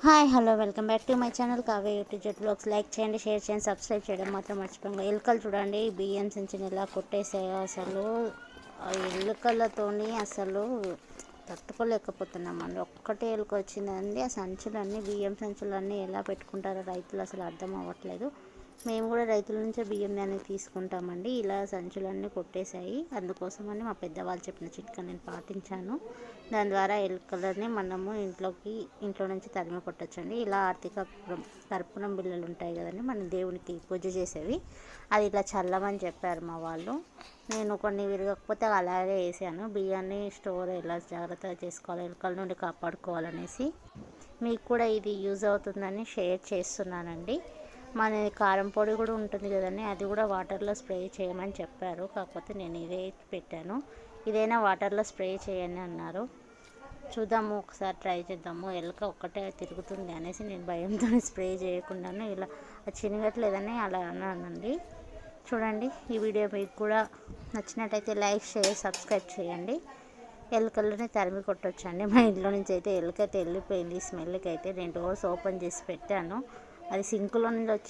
Hi hello welcome back to my channel Kavya YouTube jet blogs. Like చేయండి, share చేయండి, subscribe చేయడం మాత్రం మర్చిపోండి. ఎలుకలు చూడండి బియ్యం సంచిని ఎలా కొట్టేసాయో. అసలు ఆ ఎలుకలతోని అసలు తట్టుకోలేకపోతున్నామండి. ఒక్కటే ఎలుక వచ్చిందండి. ఆ సంచులన్నీ బియ్యం సంచులన్నీ ఎలా పెట్టుకుంటారో రైతులు అసలు అర్థం అవ్వట్లేదు. మేము కూడా రైతుల నుంచే బియ్యం దాన్ని తీసుకుంటామండి. ఇలా సంచులన్నీ కొట్టేశాయి. అందుకోసమని మా పెద్దవాళ్ళు చెప్పిన చిట్కా నేను పాటించాను. దాని ద్వారా ఎలుకలని మనము ఇంట్లో నుంచి తరిమి కొట్టచ్చండి. ఇలా ఆర్థిక కర్పూరం బిళ్ళలు ఉంటాయి కదండి, మన దేవునికి పూజ చేసేవి, అది ఇలా చల్లమని చెప్పారు మా వాళ్ళు. నేను కొన్ని విరగకపోతే అలాగే వేసాను. బియ్యాన్ని స్టోర్ ఎలా జాగ్రత్తగా చేసుకోవాలి, ఎలుకల నుండి కాపాడుకోవాలనేసి మీకు కూడా ఇది యూజ్ అవుతుందని షేర్ చేస్తున్నానండి. మన కారం పొడి కూడా ఉంటుంది కదండి, అది కూడా వాటర్లో స్ప్రే చేయమని చెప్పారు. కాకపోతే నేను ఇదే పెట్టాను. ఇదైనా వాటర్లో స్ప్రే చేయని అన్నారు. చూద్దాము, ఒకసారి ట్రై చేద్దాము. ఎలుక ఒక్కటే తిరుగుతుంది అనేసి నేను భయంతో స్ప్రే చేయకుండాను ఇలా చినగట్లేదని అలా అన్నానండి. చూడండి, ఈ వీడియో మీకు కూడా నచ్చినట్టయితే లైక్, షేర్, సబ్స్క్రైబ్ చేయండి. ఎలుకలని తరిమి కొట్టొచ్చండి. మా ఇంట్లో నుంచి అయితే ఎలుకైతే వెళ్ళిపోయింది. స్మెల్కి అయితే నేను డోర్స్ ఓపెన్ చేసి పెట్టాను. అది సింకులో నుంచి వచ్చింది.